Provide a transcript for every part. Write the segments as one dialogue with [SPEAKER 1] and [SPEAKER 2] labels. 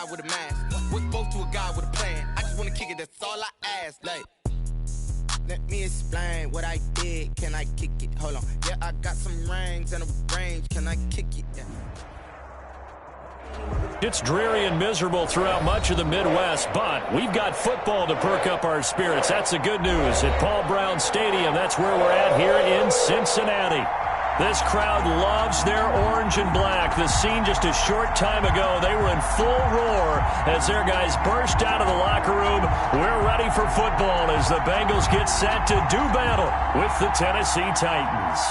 [SPEAKER 1] with a mask. Was both to a guy with a plan. I just wanna kick it, that's all I ask. Like, let me explain what I did. Can I kick it? Hold on. Yeah, I got some rings and a range. Can I kick it? Yeah.
[SPEAKER 2] It's dreary and miserable throughout much of the Midwest, but we've got football to perk up our spirits. That's the good news. At Paul Brown Stadium, that's where we're at here in Cincinnati. This crowd loves their orange and black. The scene just a short time ago, they were in full roar as their guys burst out of the locker room. We're ready for football as the Bengals get set to do battle with the Tennessee Titans.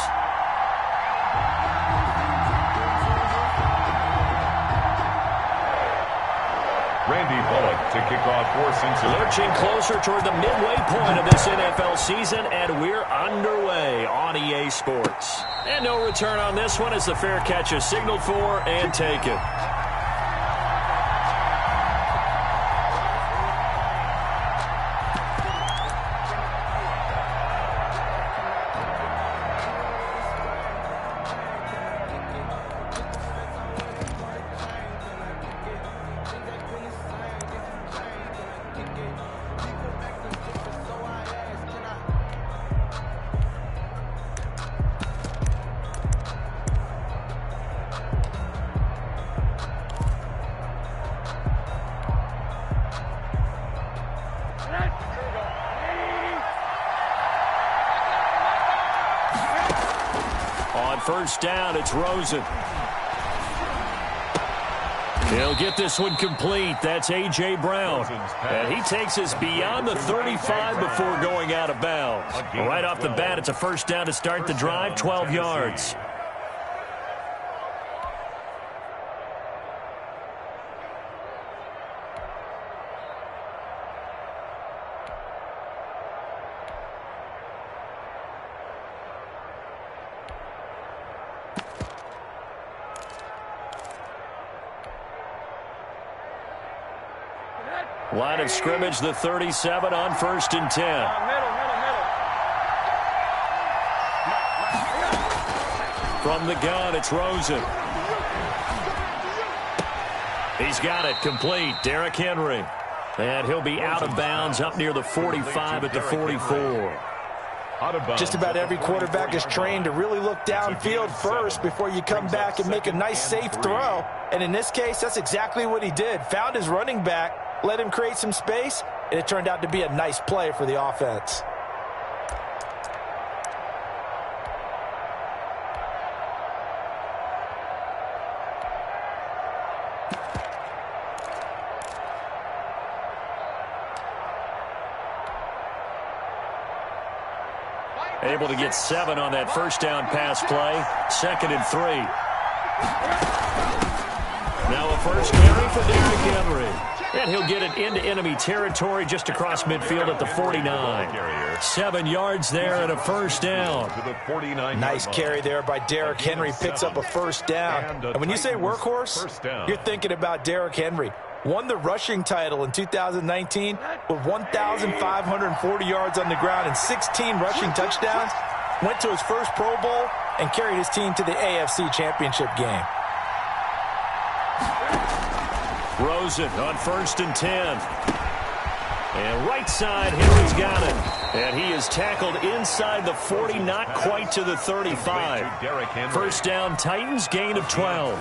[SPEAKER 3] Randy Bullock to kick off for Cincinnati.
[SPEAKER 2] Lurching closer toward the midway point of this NFL season, and we're underway on EA Sports. And no return on this one as the fair catch is signaled for and taken. First down, it's Rosen. He'll get this one complete. That's A.J. Brown. And he takes us beyond the 35 before going out of bounds. Right off the bat, it's a first down to start the drive, 12 yards. Line of scrimmage, the 37 on 1st and 10. From the gun, it's Rosen. He's got it complete. Derrick Henry. And he'll be out of bounds up near the 45 at the 44.
[SPEAKER 4] Just about every quarterback is trained to really look downfield first before you come back and make a nice, safe throw. And in this case, that's exactly what he did. Found his running back, let him create some space, and it turned out to be a nice play for the offense.
[SPEAKER 2] Able to get 7 on that first down pass play. 2nd and 3. Now a first carry for Derrick Henry. And he'll get it into enemy territory just across midfield at the 49. 7 yards there and a first down.
[SPEAKER 4] Nice carry there by Derrick Henry. Picks up a first down. And when you say workhorse, you're thinking about Derrick Henry. Won the rushing title in 2019 with 1,540 yards on the ground and 16 rushing touchdowns. Went to his first Pro Bowl and carried his team to the AFC Championship game.
[SPEAKER 2] Rosen on 1st and 10. And right side, Henry's got it. And he is tackled inside the 40, not quite to the 35. First down, Titans, gain of 12.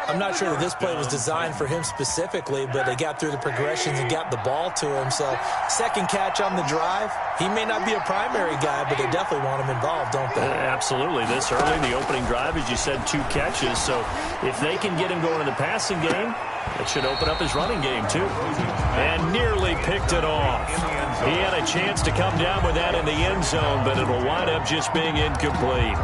[SPEAKER 5] I'm not sure that this play was designed for him specifically, but they got through the progressions and got the ball to him. So, second catch on the drive. He may not be a primary guy, but they definitely want him involved, don't they?
[SPEAKER 2] Absolutely. This early, the opening drive, as you said, 2 catches. So, if they can get him going in the passing game, it should open up his running game, too. And nearly picked it off. He had a chance to come down with that in the end zone, but it'll wind up just being incomplete.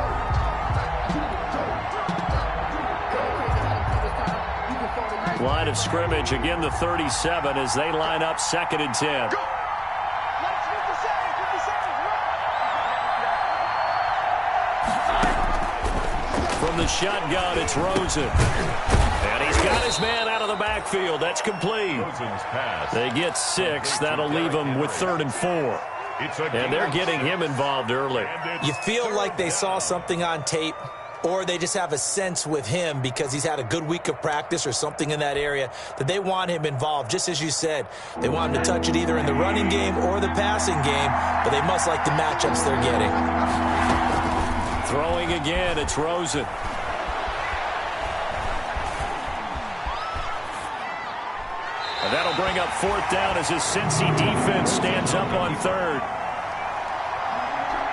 [SPEAKER 2] Line of scrimmage, again the 37 as they line up 2nd and 10. From the shotgun, it's Rosen. And he's got his man out of the backfield. That's complete. They get 6. That'll leave them with 3rd and 4. And they're getting him involved early.
[SPEAKER 5] You feel like they saw something on tape or they just have a sense with him because he's had a good week of practice or something in that area that they want him involved. Just as you said, they want him to touch it either in the running game or the passing game, but they must like the matchups they're getting.
[SPEAKER 2] Throwing again, it's Rosen. And that'll bring up 4th down as his Cincy defense stands up on 3rd.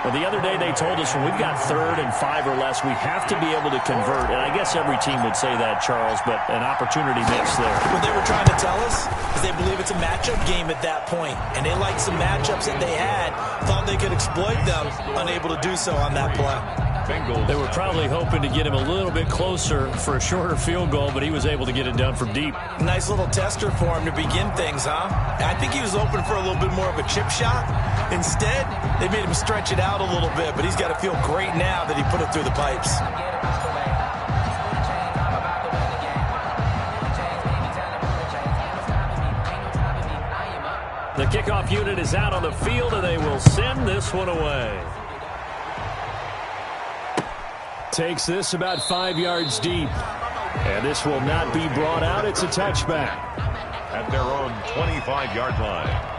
[SPEAKER 2] Well, the other day they told us when we've got 3rd and 5 or less, we have to be able to convert. And I guess every team would say that, Charles, but an opportunity missed there.
[SPEAKER 5] What they were trying to tell us is they believe it's a matchup game at that point. And they liked some matchups that they had, thought they could exploit them, unable to do so on that play.
[SPEAKER 2] They were probably hoping to get him a little bit closer for a shorter field goal, but he was able to get it done from deep.
[SPEAKER 5] Nice little tester for him to begin things, huh? I think he was hoping for a little bit more of a chip shot. Instead, they made him stretch it out a little bit, but he's got to feel great now that he put it through the pipes.
[SPEAKER 2] The kickoff unit is out on the field, and they will send this one away. Takes this about 5 yards deep. And this will not be brought out. It's a touchback.
[SPEAKER 3] At their own 25-yard line.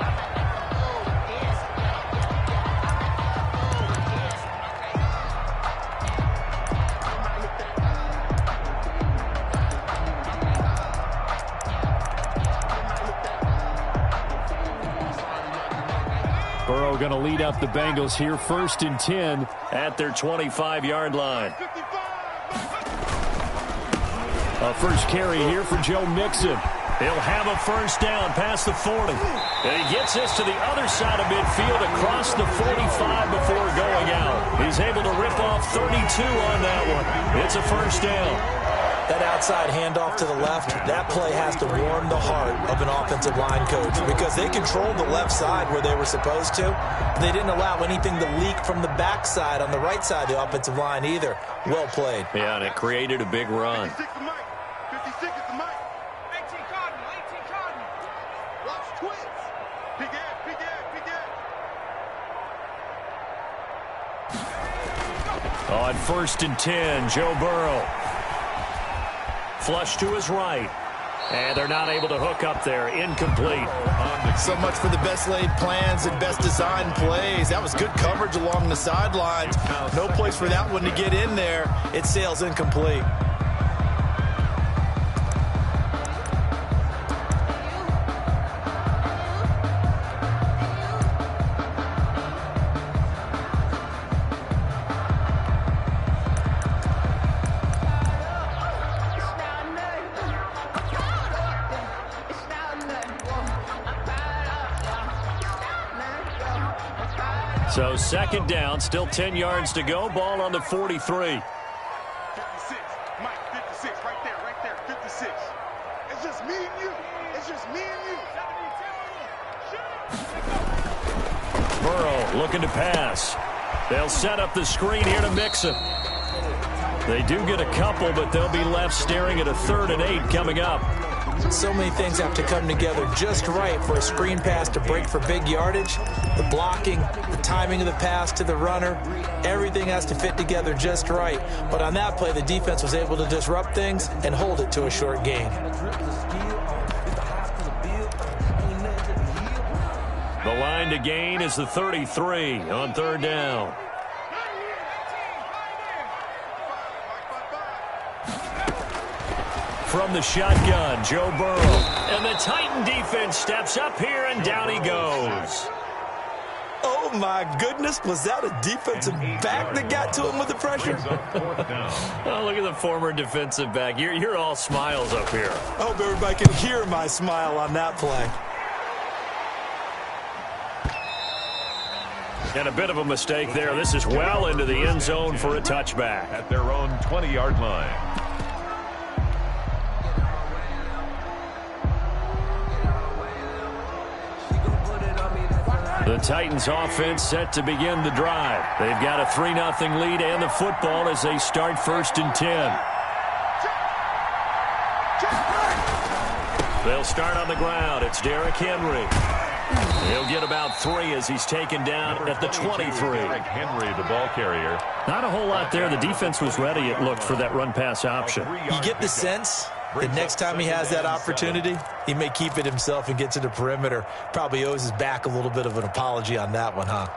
[SPEAKER 2] Burrow going to lead up the Bengals here, 1st and 10 at their 25-yard line. A first carry here for Joe Mixon. He'll have a 1st down past the 40. And he gets this to the other side of midfield across the 45 before going out. He's able to rip off 32 on that one. It's a 1st down.
[SPEAKER 5] That outside handoff to the left, that play has to warm the heart of an offensive line coach because they controlled the left side where they were supposed to. They didn't allow anything to leak from the backside on the right side of the offensive line either. Well played.
[SPEAKER 2] Yeah, and it created a big run.
[SPEAKER 6] 56 the mic. 56 is the mic. 18 Cardinal. 18 Cardinal. Watch twins. Big Ed, Big Ed, Big Ed.
[SPEAKER 2] On 1st and 10, Joe Burrow. Flush to his right. And they're not able to hook up there. Incomplete.
[SPEAKER 4] So much for the best laid plans and best designed plays. That was good coverage along the sidelines. No place for that one to get in there. It sails incomplete.
[SPEAKER 2] So 2nd down, still 10 yards to go. Ball on the 43.
[SPEAKER 6] 56. Mike, 56. Right there, 56. It's just me and you. It's just me and you.
[SPEAKER 2] Burrow looking to pass. They'll set up the screen here to Mixon. They do get a couple, but they'll be left staring at a 3rd and 8 coming up.
[SPEAKER 5] So many things have to come together just right for a screen pass to break for big yardage. The blocking, the timing of the pass to the runner, everything has to fit together just right. But on that play, the defense was able to disrupt things and hold it to a short gain.
[SPEAKER 2] The line to gain is the 33 on 3rd down. From the shotgun, Joe Burrow. And the Titan defense steps up here, and down he goes.
[SPEAKER 5] Oh, my goodness. Was that a defensive back that got to him with the pressure?
[SPEAKER 2] Oh, look at the former defensive back. You're all smiles up here.
[SPEAKER 5] I hope everybody can hear my smile on that play.
[SPEAKER 2] And a bit of a mistake there. This is well into the end zone for a touchback.
[SPEAKER 3] At their own 20-yard line.
[SPEAKER 2] The Titans offense set to begin the drive. They've got a 3-0 lead and the football as they start 1st and 10. They'll start on the ground. It's Derrick Henry. He'll get about 3 as he's taken down at the 23.
[SPEAKER 3] Henry, the ball carrier.
[SPEAKER 2] Not a whole lot there. The defense was ready, it looked, for that run-pass option.
[SPEAKER 4] You get the sense that next time he has that opportunity, he may keep it himself and get to the perimeter. Probably owes his back a little bit of an apology on that one, huh?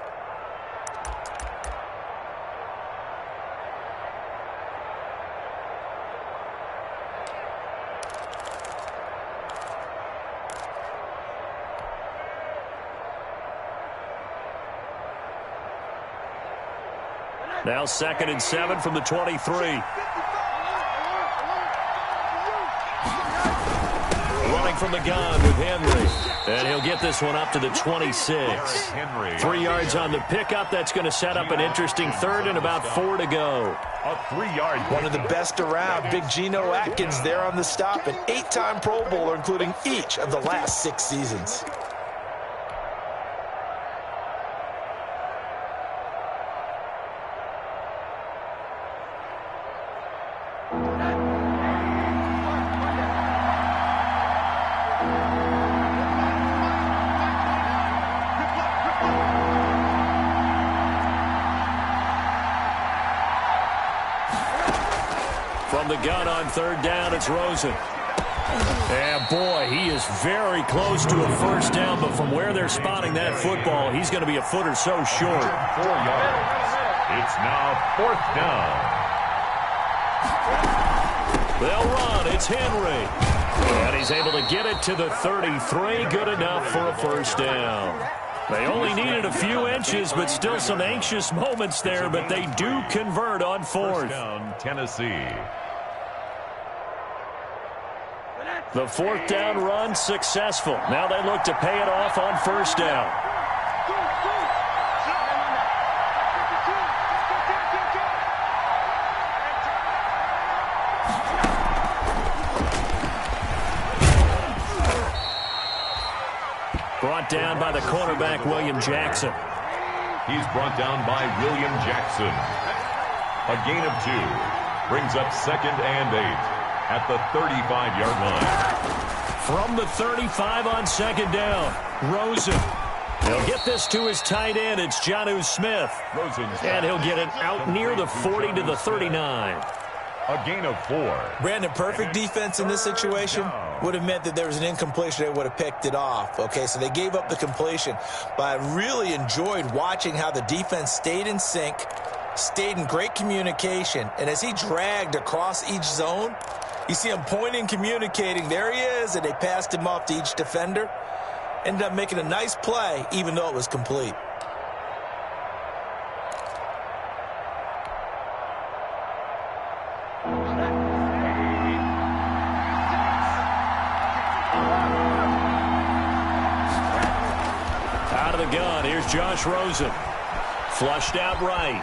[SPEAKER 2] Now 2nd and 7 from the 23. Running from the gun with Henry. And he'll get this one up to the 26. 3 yards on the pickup. That's going to set up an interesting 3rd and about 4 to go.
[SPEAKER 3] A 3-yard.
[SPEAKER 4] One of the best around, Big Geno Atkins there on the stop. An 8-time Pro Bowler, including each of the last 6 seasons.
[SPEAKER 2] From the gun on 3rd down, it's Rosen. And boy, he is very close to a 1st down, but from where they're spotting that football, he's going to be a foot or so short.
[SPEAKER 3] 4 yards. It's now 4th down.
[SPEAKER 2] They'll run. It's Henry. And he's able to get it to the 33. Good enough for a 1st down. They only needed a few inches, but still some anxious moments there, but they do convert on 4th.
[SPEAKER 3] 1st down, Tennessee.
[SPEAKER 2] The 4th down run successful. Now they look to pay it off on 1st down. Brought down by the cornerback, William Jackson.
[SPEAKER 3] He's brought down by William Jackson. A gain of 2. Brings up 2nd and 8 at the 35-yard line.
[SPEAKER 2] From the 35 on 2nd down, Rosen. He'll get this to his tight end. It's Jonnu Smith. And he'll get it out near the 40 to the 39.
[SPEAKER 3] A gain of 4.
[SPEAKER 4] Brandon, perfect defense in this situation would have meant that there was an incompletion. They would have picked it off. Okay, so they gave up the completion. But I really enjoyed watching how the defense stayed in sync, stayed in great communication. And as he dragged across each zone, you see him pointing, communicating. There he is, and they passed him off to each defender. Ended up making a nice play, even though it was complete.
[SPEAKER 2] Out of the gun, here's Josh Rosen. Flushed out right.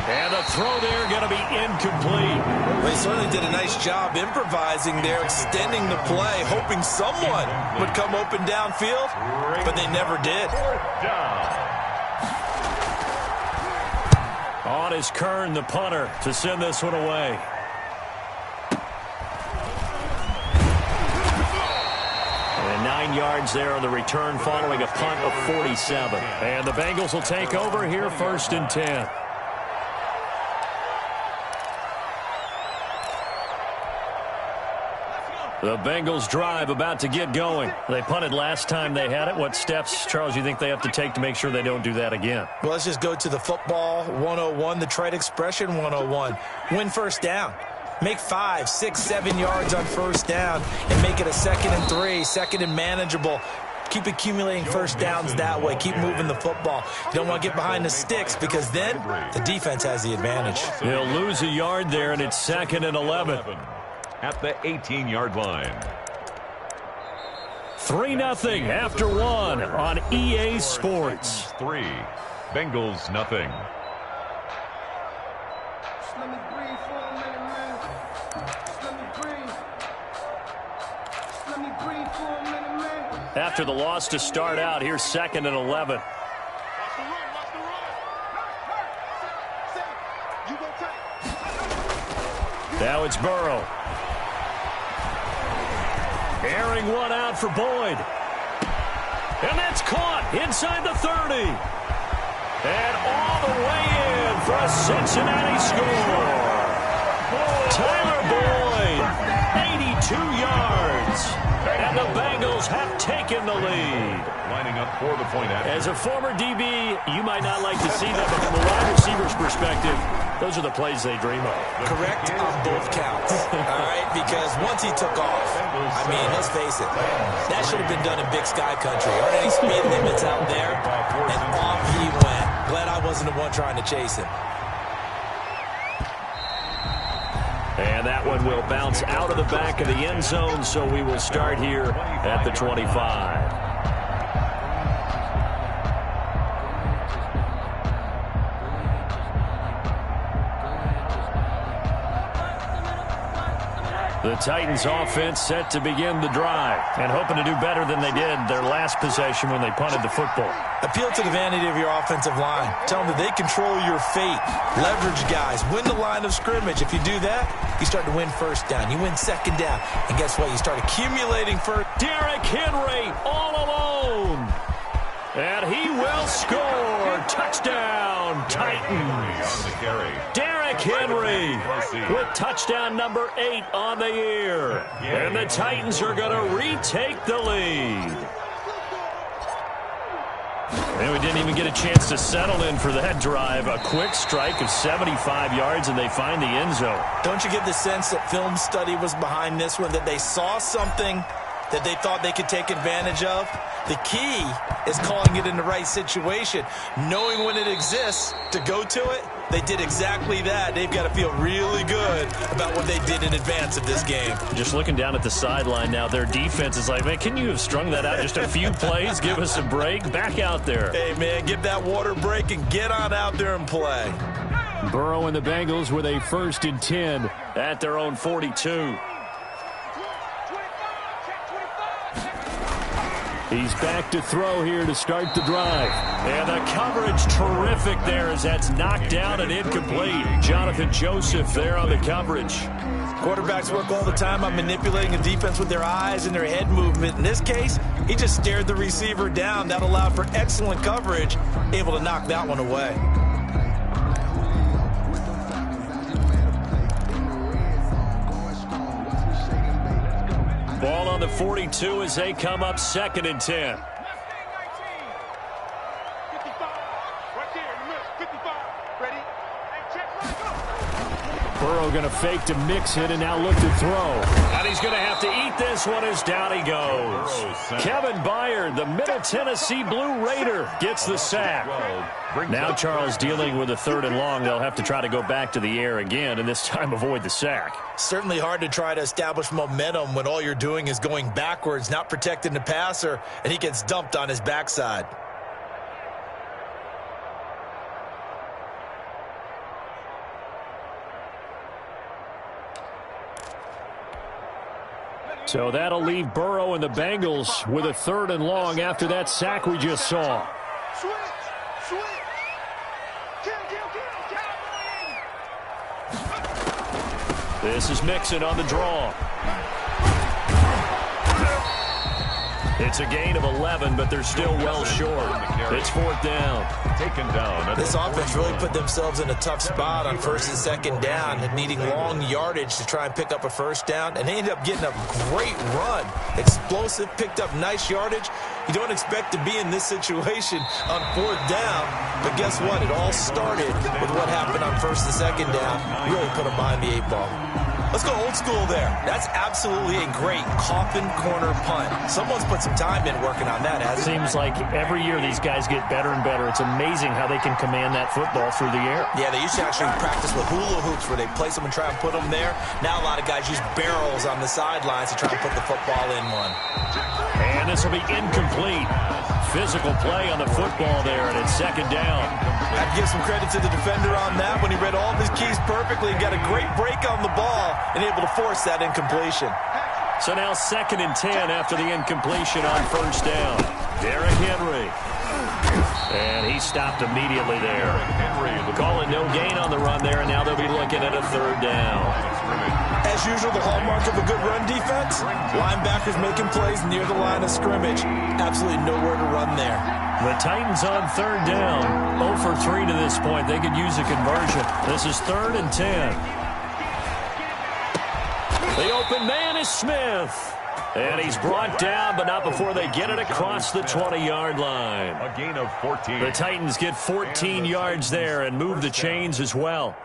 [SPEAKER 2] And the throw there going to be incomplete.
[SPEAKER 4] Well, he certainly did a nice job improvising there, extending the play, hoping someone would come open downfield, but they never did.
[SPEAKER 3] 4th down.
[SPEAKER 2] On is Kern, the punter, to send this one away. And 9 yards there on the return following a punt of 47. And the Bengals will take over here 1st and 10. The Bengals drive about to get going. They punted last time they had it. What steps, Charles, you think they have to take to make sure they don't do that again?
[SPEAKER 4] Well, let's just go to the football 101, the trade expression 101. Win 1st down. Make 5, 6, 7 yards on 1st down and make it a 2nd and 3, 2nd and manageable. Keep accumulating 1st downs that way. Keep moving the football. You don't want to get behind the sticks because then the defense has the advantage.
[SPEAKER 2] He'll lose a yard there, and it's 2nd and 11.
[SPEAKER 3] At the 18-yard line.
[SPEAKER 2] 3-0 after 1 on EA Sports.
[SPEAKER 3] 3. Bengals nothing.
[SPEAKER 6] Just let me breathe for a minute, man. Just let me breathe. Just let me breathe for a minute, man.
[SPEAKER 2] After the loss to start out, here's 2nd and 11.
[SPEAKER 6] Watch the run, watch the run. You go take.
[SPEAKER 2] Now it's Burrow. Airing one out for Boyd. And that's caught inside the 30. And all the way in for a Cincinnati score. Tyler Boyd, 82 yards. And the Bengals have taken the lead.
[SPEAKER 3] Lining up for the point after.
[SPEAKER 2] As a former DB, you might not like to see that, but from a wide receiver's perspective, those are the plays they dream of.
[SPEAKER 5] Correct on both counts. All right, because once he took off, I mean, let's face it, that should have been done in Big Sky Country. Aren't any speed limits out there? And off he went. Glad I wasn't the one trying to chase him.
[SPEAKER 2] And that one will bounce out of the back of the end zone, so we will start here at the 25. The Titans offense set to begin the drive and hoping to do better than they did their last possession when they punted the football.
[SPEAKER 5] Appeal to the vanity of your offensive line. Tell them that they control your fate. Leverage guys. Win the line of scrimmage. If you do that, you start to win first down. You win second down. And guess what? You start accumulating first.
[SPEAKER 2] Derrick Henry all alone. And he will score. Touchdown, Titans. Derrick Henry with touchdown number 8 on the year. And the Titans are going to retake the lead. And we didn't even get a chance to settle in for that drive. A quick strike of 75 yards, and they find the end zone.
[SPEAKER 5] Don't you get the sense that film study was behind this one, that they saw something that they thought they could take advantage of? The key is calling it in the right situation, knowing when it exists to go to it. They did exactly that. They've got to feel really good about what they did in advance of this game.
[SPEAKER 2] Just looking down at the sideline now, their defense is like, man, can you have strung that out just a few plays? Give us a break. Back out there.
[SPEAKER 5] Hey, man, give that water break and get on out there and play.
[SPEAKER 2] Burrow and the Bengals with a 1st and 10 at their own 42. He's back to throw here to start the drive. And the coverage terrific there as that's knocked down and incomplete. Jonathan Joseph there on the coverage.
[SPEAKER 5] Quarterbacks work all the time on manipulating a defense with their eyes and their head movement. In this case, he just stared the receiver down. That allowed for excellent coverage, able to knock that one away.
[SPEAKER 2] Ball on the 42 as they come up 2nd and 10. Burrow going to fake to mix it and now look to throw. And he's going to have to eat this one as down he goes. Kevin Byard, the Middle Tennessee Blue Raider, gets the sack. Now Charles dealing with a 3rd and long. They'll have to try to go back to the air again and this time avoid the sack.
[SPEAKER 5] Certainly hard to try to establish momentum when all you're doing is going backwards, not protecting the passer, and he gets dumped on his backside.
[SPEAKER 2] So that'll leave Burrow and the Bengals with a 3rd and long after that sack we just saw. This is Mixon on the draw. It's a gain of 11, but they're still well short. It's 4th down.
[SPEAKER 3] Taken down.
[SPEAKER 5] This offense really put themselves in a tough spot on 1st and 2nd down, and needing long yardage to try and pick up a 1st down, and they ended up getting a great run. Explosive, picked up nice yardage. You don't expect to be in this situation on 4th down, but guess what? It all started with what happened on 1st and 2nd down. Really put them behind the 8 ball. Let's go old school there. That's absolutely a great coffin corner punt. Someone's put some time in working on that, hasn't it?
[SPEAKER 2] Seems like every year these guys get better and better. It's amazing how they can command that football through the air.
[SPEAKER 5] Yeah, they used to actually practice with hula hoops where they place them and try and put them there. Now a lot of guys use barrels on the sidelines to try and put the football in one.
[SPEAKER 2] And this will be incomplete. Physical play on the football there, and it's 2nd down.
[SPEAKER 5] I'd give some credit to the defender on that when he read all of his keys perfectly and got a great break on the ball and able to force that incompletion.
[SPEAKER 2] So now 2nd and 10 after the incompletion on 1st down. Derrick Henry. And he stopped immediately there. Calling no gain on the run there, and now they'll be looking at a third down.
[SPEAKER 4] As usual, the hallmark of a good run defense, linebackers making plays near the line of scrimmage. Absolutely nowhere to run there.
[SPEAKER 2] The Titans on third down. 0 for 3 to this point. They could use a conversion. This is 3rd and 10. The open man is Smith. And he's brought down, but not before they get it across the 20-yard line.
[SPEAKER 3] A gain of 14.
[SPEAKER 2] The Titans get 14 yards there and move the chains as well.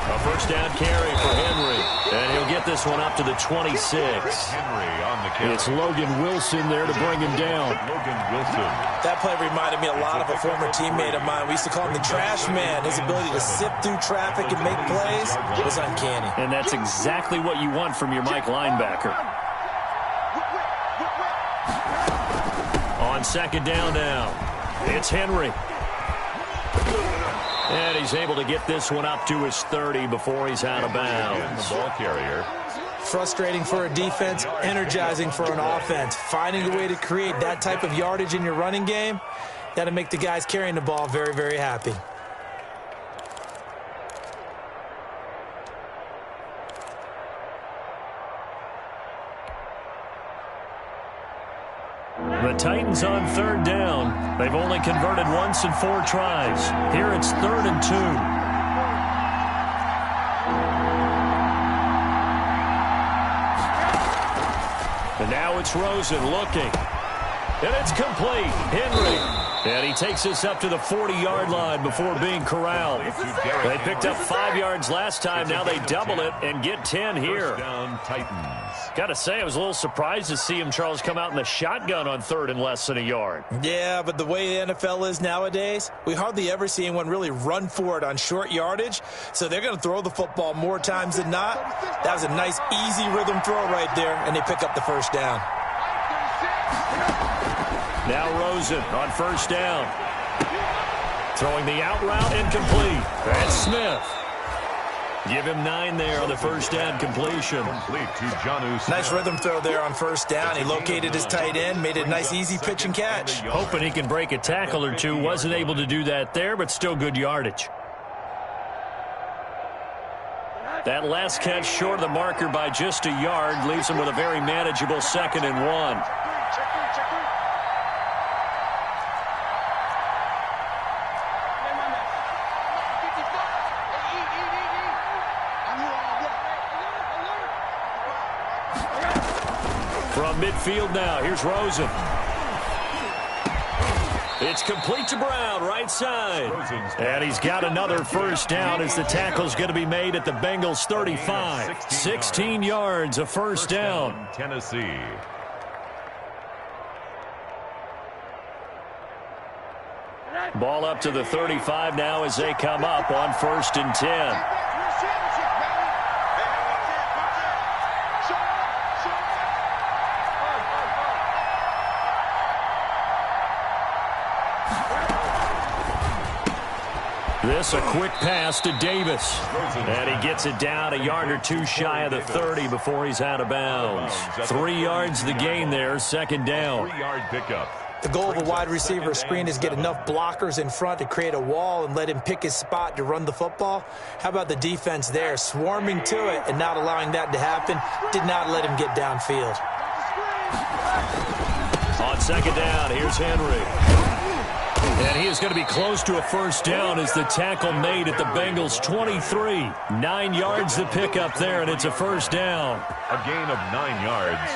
[SPEAKER 2] A first down carry for Henry. And he'll get this one up to the 26.
[SPEAKER 3] Henry on the carry.
[SPEAKER 2] It's Logan Wilson there to bring him down.
[SPEAKER 3] Logan Wilson.
[SPEAKER 4] That play reminded me a lot of a former teammate of mine. We used to call him the trash man. His ability to sift through traffic and make plays was uncanny.
[SPEAKER 2] And that's exactly what you want from your Mike linebacker. On second down now, it's Henry. And he's able to get this one up to his 30 before he's out of bounds.
[SPEAKER 3] The ball carrier.
[SPEAKER 4] Frustrating for a defense, energizing for an offense. Finding a way to create that type of yardage in your running game, that'll make the guys carrying the ball very, very happy.
[SPEAKER 2] The Titans on third down. They've only converted once in 4 tries. Here it's 3rd and 2. And now it's Rosen looking. And it's complete. Henry. And he takes this up to the 40-yard line before being corralled. They picked up 5 yards last time. Now they double it and get 10 here.
[SPEAKER 3] First down, Titans.
[SPEAKER 2] Got to say, I was a little surprised to see him, Charles, come out in the shotgun on 3rd and less than a yard.
[SPEAKER 4] Yeah, but the way the NFL is nowadays, we hardly ever see anyone really run for it on short yardage. So they're going to throw the football more times than not. That was a nice, easy rhythm throw right there, and they pick up the first down.
[SPEAKER 2] Now Rosen on first down. Throwing the out route incomplete. That's Smith. Give him 9 there on the first down completion.
[SPEAKER 3] Complete to Jonnu Smith.
[SPEAKER 4] Nice rhythm throw there on first down. He located his tight end, made it a nice, easy pitch and catch.
[SPEAKER 2] Hoping he can break a tackle or two. Wasn't able to do that there, but still good yardage. That last catch short of the marker by just a yard leaves him with a very manageable 2nd and 1. From midfield now, here's Rosen. It's complete to Brown, right side. And he's got another first down as the tackle's going to be made at the Bengals 35. 16 yards, a first down.
[SPEAKER 3] Tennessee.
[SPEAKER 2] Ball up to the 35 now as they come up on 1st and 10. This a quick pass to Davis. And he gets it down a yard or 2 shy of the 30 before he's out of bounds. 3 yards the gain there, 2nd down.
[SPEAKER 3] 3-yard pickup.
[SPEAKER 4] The goal of a wide receiver screen is get enough blockers in front to create a wall and let him pick his spot to run the football. How about the defense there, swarming to it and not allowing that to happen? Did not let him get downfield.
[SPEAKER 2] On 2nd down, here's Henry. And he is going to be close to a first down as the tackle made at the Bengals 23. 9 yards to pick up there, and it's a first down.
[SPEAKER 3] A gain of 9 yards.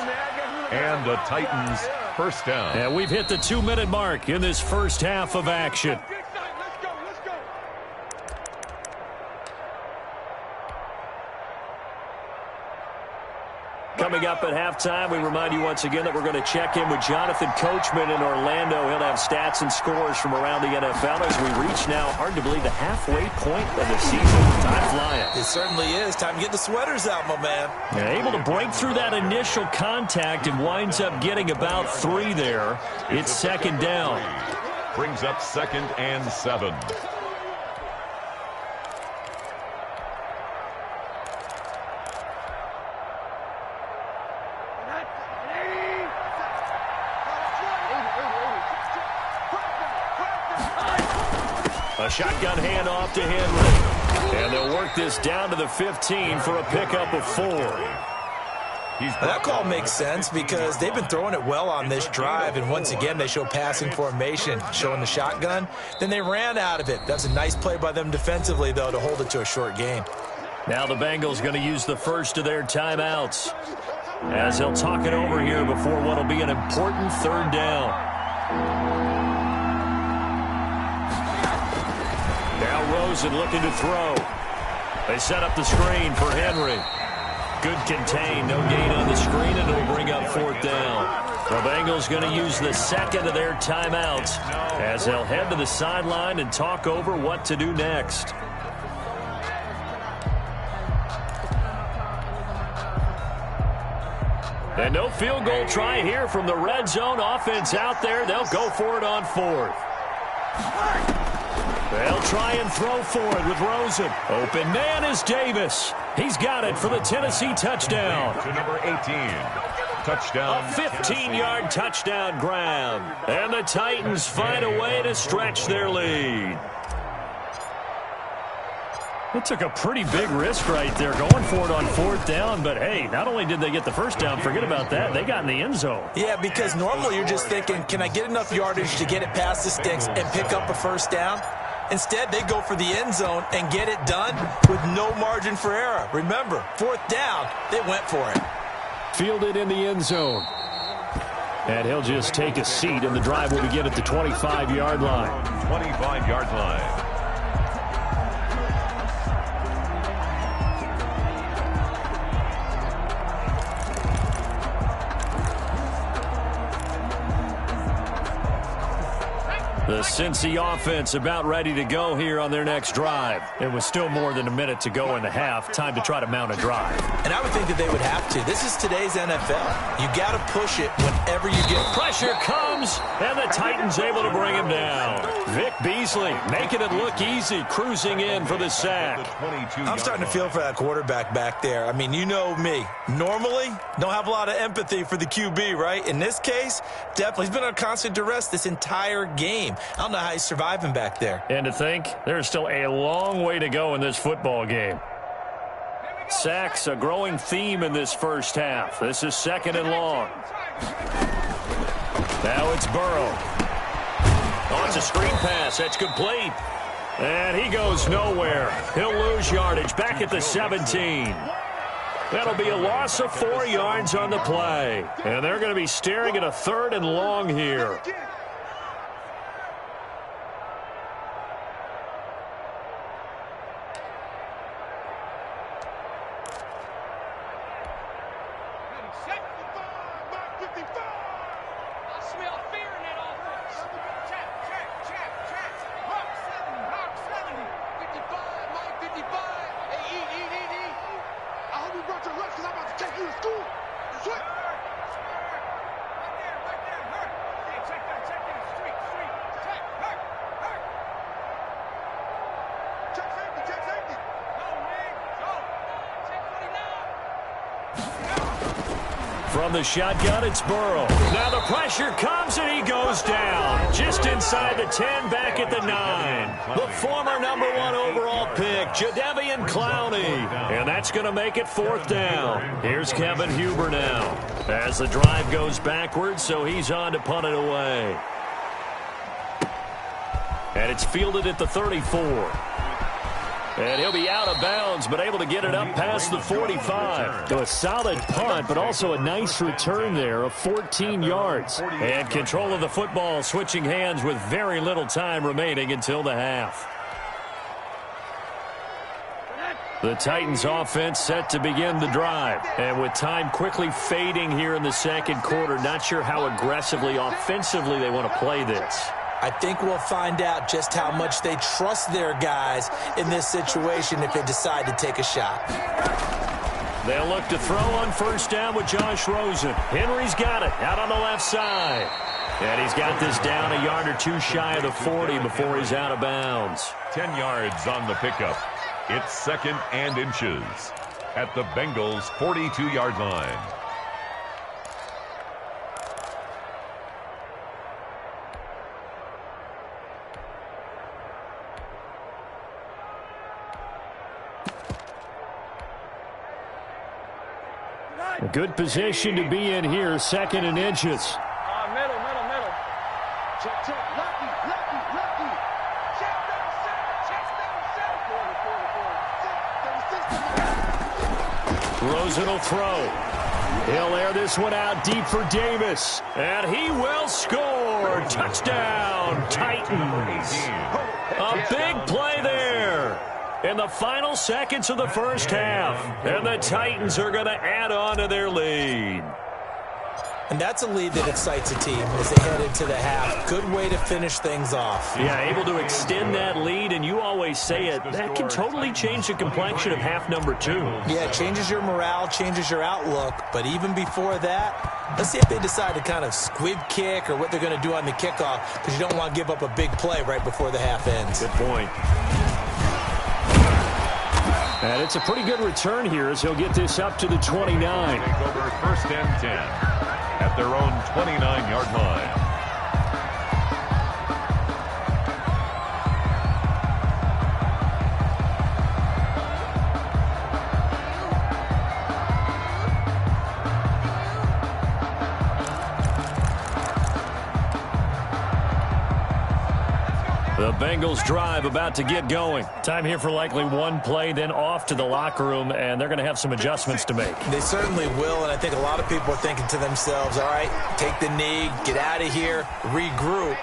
[SPEAKER 3] And the Titans first down.
[SPEAKER 2] And we've hit the 2-minute mark in this first half of action. Coming up at halftime, we remind you once again that we're going to check in with Jonathan Coachman in Orlando. He'll have stats and scores from around the NFL as we reach now, hard to believe, the halfway point of the season. Time flying.
[SPEAKER 4] It certainly is. Time to get the sweaters out, my man.
[SPEAKER 2] Yeah, able to break through that initial contact and winds up getting about 3 there. It's 2nd down.
[SPEAKER 3] Brings up 2nd and 7.
[SPEAKER 2] A shotgun handoff to Henry. And they'll work this down to the 15 for a pickup of 4.
[SPEAKER 4] That call makes sense because they've been throwing it well on this drive, and once again they show passing formation, showing the shotgun. Then they ran out of it. That's a nice play by them defensively, though, to hold it to a short gain.
[SPEAKER 2] Now the Bengals going to use the first of their timeouts as they'll talk it over here before what will be an important 3rd down. Now Rosen looking to throw. They set up the screen for Henry. Good contain, no gain on the screen, and it'll bring up 4th down. The Bengals going to use the second of their timeouts as they'll head to the sideline and talk over what to do next. And no field goal try here from the red zone offense out there. They'll go for it on 4th. They'll try and throw for it with Rosen. Open man is Davis. He's got it for the Tennessee touchdown.
[SPEAKER 3] To number 18. Touchdown.
[SPEAKER 2] A 15-yard touchdown grab. And the Titans find a way to stretch their lead. It took a pretty big risk right there going for it on 4th down. But, hey, not only did they get the first down, forget about that, they got in the end zone.
[SPEAKER 4] Yeah, because normally you're just thinking, can I get enough yardage to get it past the sticks and pick up a 1st down? Instead, they go for the end zone and get it done with no margin for error. Remember, 4th down, they went for it.
[SPEAKER 2] Fielded in the end zone. And he'll just take a seat, and the drive will begin at the 25-yard line.
[SPEAKER 3] 25-yard line.
[SPEAKER 2] The Cincy offense about ready to go here on their next drive. It was still more than a minute to go in the half. Time to try to mount a drive.
[SPEAKER 4] And I would think that they would have to. This is today's NFL. You got to push it whenever you get
[SPEAKER 2] pressure comes, and the Titans able to bring him down. Vic Beasley making it look easy, cruising in for the sack.
[SPEAKER 4] I'm starting to feel for that quarterback back there. I mean, you know me. Normally, don't have a lot of empathy for the QB, right? In this case, definitely. He's been on constant duress this entire game. I don't know how he's surviving back there.
[SPEAKER 2] And to think, there's still a long way to go in this football game. Sacks, a growing theme in this first half. This is 2nd and long. Now it's Burrow. Oh, it's a screen pass. That's complete. And he goes nowhere. He'll lose yardage back at the 17. That'll be a loss of 4 yards on the play. And they're going to be staring at a 3rd and long here. From the shotgun, it's Burrow. Now the pressure comes, and he goes down. Just inside the 10, back at the 9. The former #1 overall pick, Jadeveon Clowney. And that's going to make it 4th down. Here's Kevin Huber now. As the drive goes backwards, so he's on to punt it away. And it's fielded at the 34. And he'll be out of bounds, but able to get it up past the 45. So a solid punt, but also a nice return there of 14 yards. And control of the football switching hands with very little time remaining until the half. The Titans offense set to begin the drive. And with time quickly fading here in the second quarter, not sure how aggressively, offensively they want to play this.
[SPEAKER 4] I think we'll find out just how much they trust their guys in this situation if they decide to take a shot.
[SPEAKER 2] They'll look to throw on 1st down with Josh Rosen. Henry's got it out on the left side. And he's got this down a yard or two shy of the 40 before he's out of bounds.
[SPEAKER 3] 10 yards on the pickup. It's 2nd and inches at the Bengals' 42-yard line.
[SPEAKER 2] A good position to be in here, 2nd and inches.
[SPEAKER 6] Middle. Check. Lucky. Check down,
[SPEAKER 2] Rosen will throw. He'll air this one out deep for Davis. And he will score. Touchdown, Titans. A big play there in the final seconds of the first half. And the Titans are going to add on to their lead.
[SPEAKER 5] And that's a lead that excites a team as they head into the half. Good way to finish things off.
[SPEAKER 2] Yeah, able to extend that lead, and you always say it, that can totally change the complexion of half number 2.
[SPEAKER 5] Yeah, it changes your morale, changes your outlook. But even before that, let's see if they decide to kind of squib kick or what they're going to do on the kickoff, because you don't want to give up a big play right before the half ends.
[SPEAKER 2] Good point. And it's a pretty good return here as he'll get this up to the 29.
[SPEAKER 3] Take over 1st and 10 at their own 29-yard line.
[SPEAKER 2] The Bengals drive about to get going. Time here for likely one play, then off to the locker room, and they're going to have some adjustments to make.
[SPEAKER 5] They certainly will, and I think a lot of people are thinking to themselves, all right, take the knee, get out of here, regroup.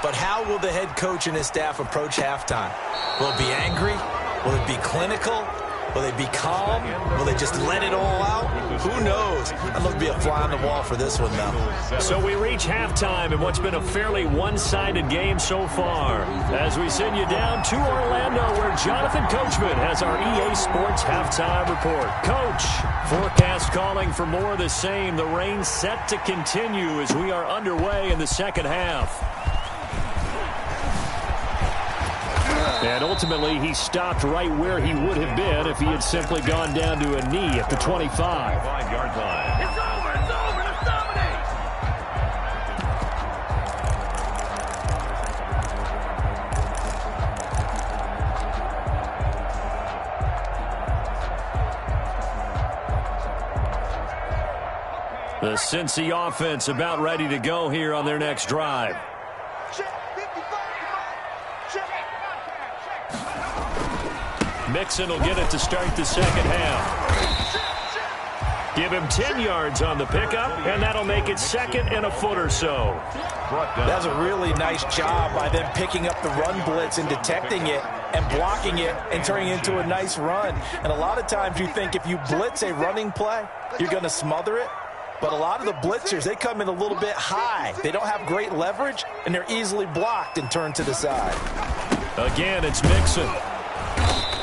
[SPEAKER 5] But how will the head coach and his staff approach halftime? Will it be angry? Will it be clinical? Will they be calm? Will they just let it all out? Who knows? I'd love to be a fly on the wall for this one, though.
[SPEAKER 2] So we reach halftime in what's been a fairly one-sided game so far. As we send you down to Orlando, where Jonathan Coachman has our EA Sports halftime report. Coach, forecast calling for more of the same. The rain set to continue as we are underway in the second half. And ultimately, he stopped right where he would have been if he had simply gone down to a knee at the 25.
[SPEAKER 3] 5-yard line.
[SPEAKER 6] It's over, let's dominate!
[SPEAKER 2] The Cincy offense about ready to go here on their next drive. Mixon will get it to start the second half. Give him 10 yards on the pickup, and that'll make it 2nd and a foot or so.
[SPEAKER 4] That's a really nice job by them picking up the run blitz and detecting it and blocking it and turning it into a nice run. And a lot of times you think if you blitz a running play, you're going to smother it. But a lot of the blitzers, they come in a little bit high. They don't have great leverage, and they're easily blocked and turned to the side.
[SPEAKER 2] Again, it's Mixon.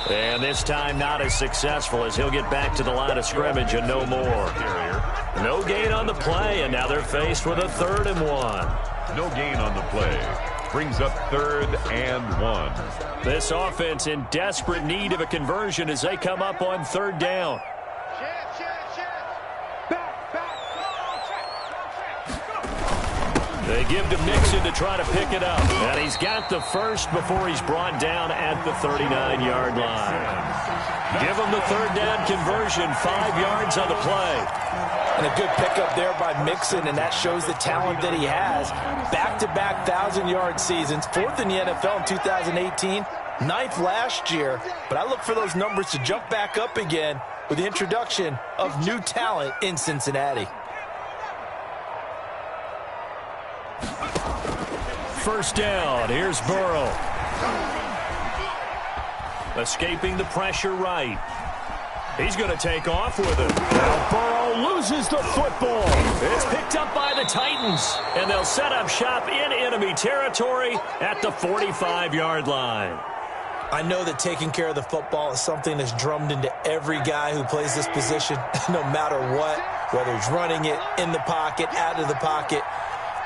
[SPEAKER 2] And this time not as successful as he'll get back to the line of scrimmage and no more. No gain on the play, and now they're faced with a 3rd and 1.
[SPEAKER 3] No gain on the play. Brings up 3rd and 1.
[SPEAKER 2] This offense in desperate need of a conversion as they come up on 3rd down. They give to Mixon to try to pick it up. And he's got the first before he's brought down at the 39-yard line. Give him the 3rd down conversion, 5 yards on the play.
[SPEAKER 4] And a good pickup there by Mixon, and that shows the talent that he has. Back-to-back 1,000-yard seasons, 4th in the NFL in 2018, 9th last year. But I look for those numbers to jump back up again with the introduction of new talent in Cincinnati.
[SPEAKER 2] First down, here's Burrow. Escaping the pressure right. He's going to take off with it. Now Burrow loses the football. It's picked up by the Titans, and they'll set up shop in enemy territory at the 45-yard line.
[SPEAKER 5] I know that taking care of the football is something that's drummed into every guy who plays this position, no matter what, whether he's running it, in the pocket, out of the pocket.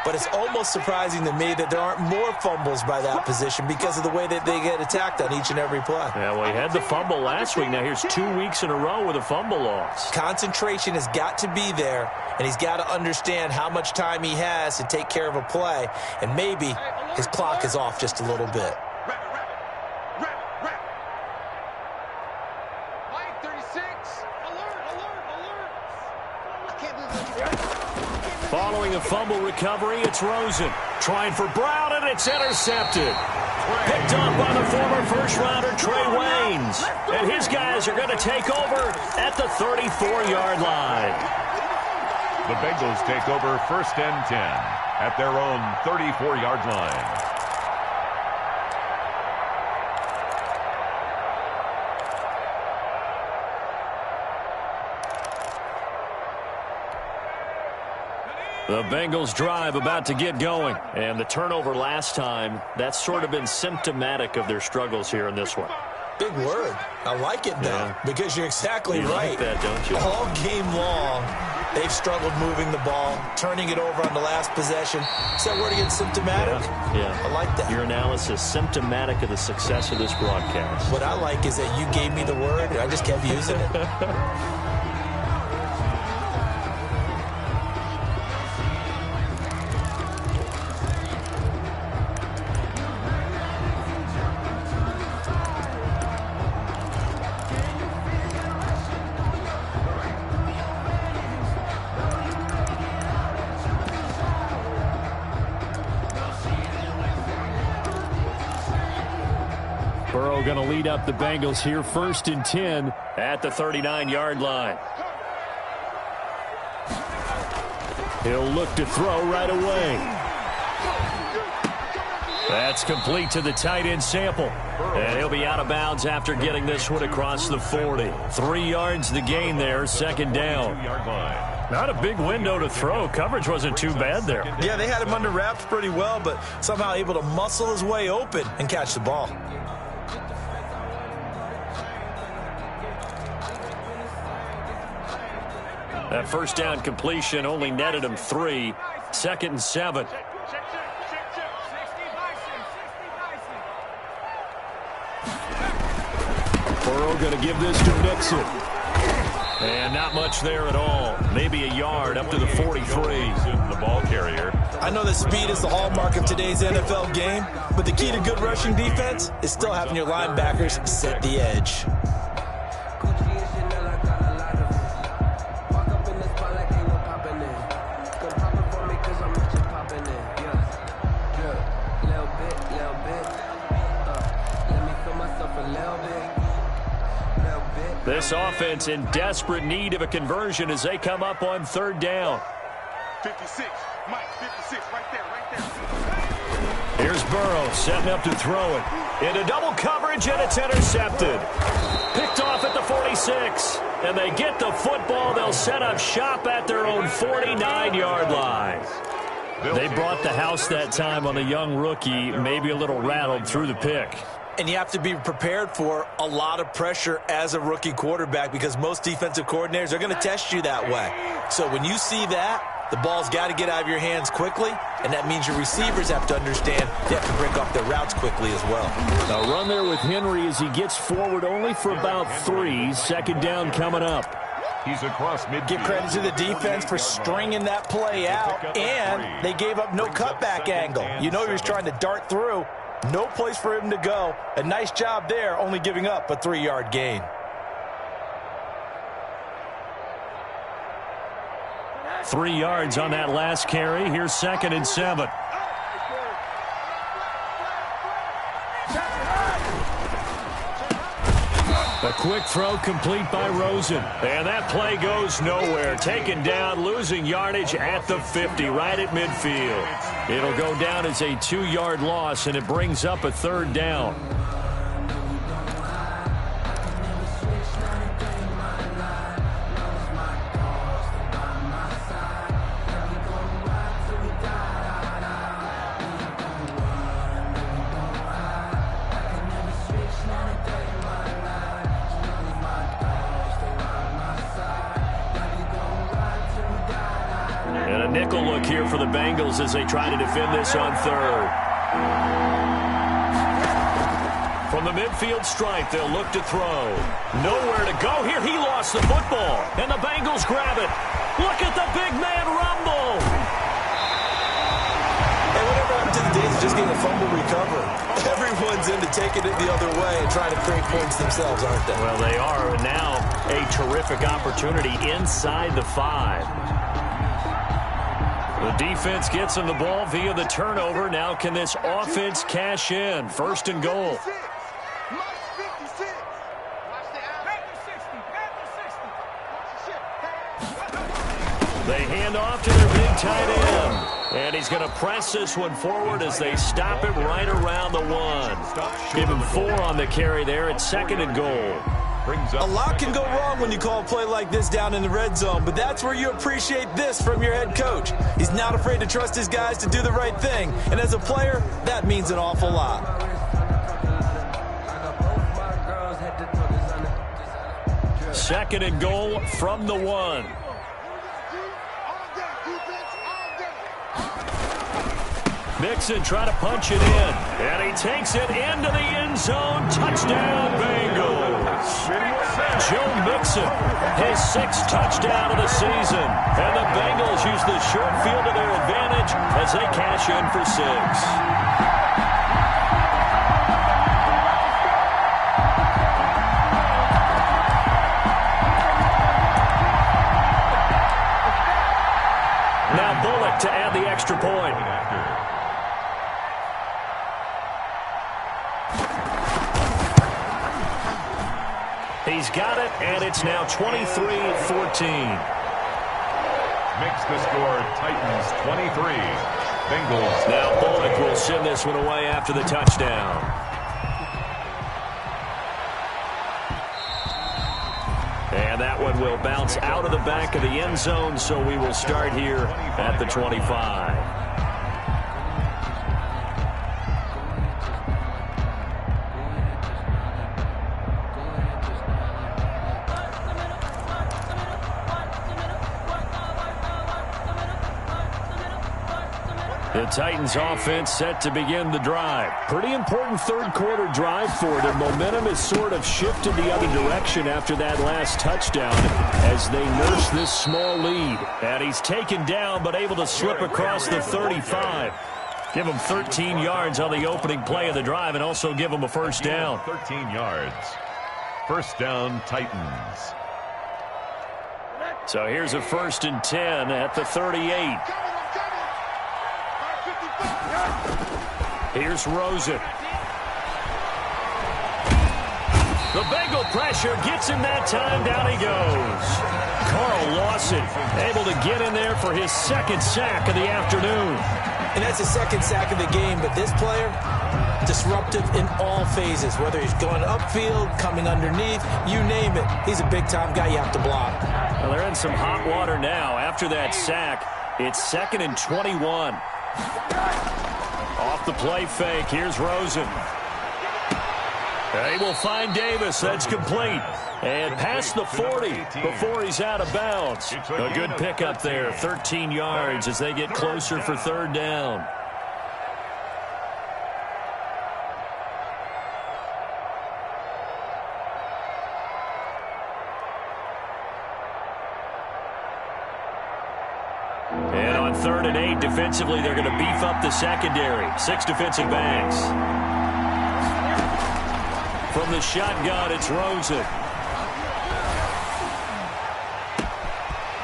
[SPEAKER 5] but it's almost surprising to me that there aren't more fumbles by that position because of the way that they get attacked on each and every play.
[SPEAKER 2] Yeah, well, he had the fumble last week. Now here's 2 weeks in a row with a fumble loss.
[SPEAKER 5] Concentration has got to be there, and he's got to understand how much time he has to take care of a play, and maybe his clock is off just a little bit.
[SPEAKER 2] Following a fumble recovery, it's Rosen. Trying for Brown, and it's intercepted. Picked up by the former first-rounder Trey Waynes. And his guys are going to take over at the 34-yard line.
[SPEAKER 3] The Bengals take over 1st and 10 at their own 34-yard line.
[SPEAKER 2] The Bengals drive about to get going. And the turnover last time, that's sort of been symptomatic of their struggles here in this one.
[SPEAKER 5] Big word. I like it, though, because you're exactly right.
[SPEAKER 2] Like that, don't you?
[SPEAKER 5] All game long, they've struggled moving the ball, turning it over on the last possession. Is that word again, symptomatic?
[SPEAKER 2] Yeah.
[SPEAKER 5] I like that.
[SPEAKER 2] Your analysis, symptomatic of the success of this broadcast.
[SPEAKER 5] What I like is that you gave me the word, and I just kept using it.
[SPEAKER 2] Burrow going to lead up the Bengals here 1st and 10 at the 39-yard line. He'll look to throw right away. That's complete to the tight end Sample. And he'll be out of bounds after getting this one across the 40. 3 yards the gain there, 2nd down. Not a big window to throw. Coverage wasn't too bad there.
[SPEAKER 5] Yeah, they had him under wraps pretty well, but somehow able to muscle his way open and catch the ball.
[SPEAKER 2] That 1st down completion only netted him 3. 2nd and 7. Burrow going to give this to Nixon. And not much there at all. Maybe a yard up to the 43.
[SPEAKER 3] The ball carrier.
[SPEAKER 5] I know that speed is the hallmark of today's NFL game, but the key to good rushing defense is still having your linebackers set the edge.
[SPEAKER 2] This offense in desperate need of a conversion as they come up on 3rd down.
[SPEAKER 6] 56, Mike, 56, right there.
[SPEAKER 2] Here's Burrow setting up to throw it. Into double coverage, and it's intercepted. Picked off at the 46. And they get the football. They'll set up shop at their own 49-yard line. They brought the house that time on the young rookie, maybe a little rattled through the pick.
[SPEAKER 5] And you have to be prepared for a lot of pressure as a rookie quarterback because most defensive coordinators are going to test you that way. So when you see that, the ball's got to get out of your hands quickly, and that means your receivers have to understand they have to break off their routes quickly as well.
[SPEAKER 2] A run there with Henry as he gets forward only for about 3. 2nd down coming up.
[SPEAKER 3] He's across midfield.
[SPEAKER 5] Give credit to the defense for stringing that play out, and they gave up no cutback angle. You know he was trying to dart through. No place for him to go. A nice job there, only giving up a 3-yard gain.
[SPEAKER 2] Three yards on that last carry. Here's 2nd and 7. A quick throw complete by Rosen. And that play goes nowhere. Taken down, losing yardage at the 50, right at midfield. It'll go down as a 2-yard loss, and it brings up a 3rd down. for the Bengals as they try to defend this on third. From the midfield stripe, they'll look to throw. Nowhere to go here. He lost the football, and the Bengals grab it. Look at the big man rumble.
[SPEAKER 5] And whatever happened to the days of just getting a fumble recovery? Everyone's into taking it the other way and trying to create points themselves, aren't they?
[SPEAKER 2] Well, they are. And now a terrific opportunity inside the 5. The defense gets him the ball via the turnover. Now can this offense cash in? First and goal. They hand off to their big tight end. And he's going to press this one forward as they stop him right around the 1. Give him 4 on the carry there. It's second and goal.
[SPEAKER 5] A lot can go wrong when you call a play like this down in the red zone, but that's where you appreciate this from your head coach. He's not afraid to trust his guys to do the right thing, and as a player, that means an awful lot.
[SPEAKER 2] Second and goal from the 1. Mixon trying to punch it in, and he takes it into the end zone. Touchdown, Bengals. Joe Mixon, his 6th touchdown of the season. And the Bengals use the short field to their advantage as they cash in for 6. Now Bullock to add the extra point. He's got it, and it's now 23-14.
[SPEAKER 3] Makes the score Titans 23. Bengals.
[SPEAKER 2] Now Bullock will send this one away after the touchdown. And that one will bounce out of the back of the end zone, so we will start here at the 25. The Titans offense set to begin the drive. Pretty important third quarter drive for them. Momentum has sort of shifted the other direction after that last touchdown as they nurse this small lead. And he's taken down but able to slip across the 35. Give him 13 yards on the opening play of the drive and also give him a first down.
[SPEAKER 3] 13 yards. First down, Titans.
[SPEAKER 2] So here's a 1st and 10 at the 38. Here's Rosen. The Bengal pressure gets him that time. Down he goes. Carl Lawson able to get in there for his 2nd sack of the afternoon.
[SPEAKER 5] And that's his 2nd sack of the game, but this player, disruptive in all phases, whether he's going upfield, coming underneath, you name it. He's a big-time guy you have to block.
[SPEAKER 2] Well, they're in some hot water now. After that sack, it's 2nd and 21. Off the play fake, here's Rosen. They will find Davis. That's complete. And past the 40 before he's out of bounds. A good pickup there, 13 yards as they get closer for 3rd down. And on 3rd and 8, defensively, they're going to beef up the secondary. 6 defensive backs. From the shotgun, it's Rosen.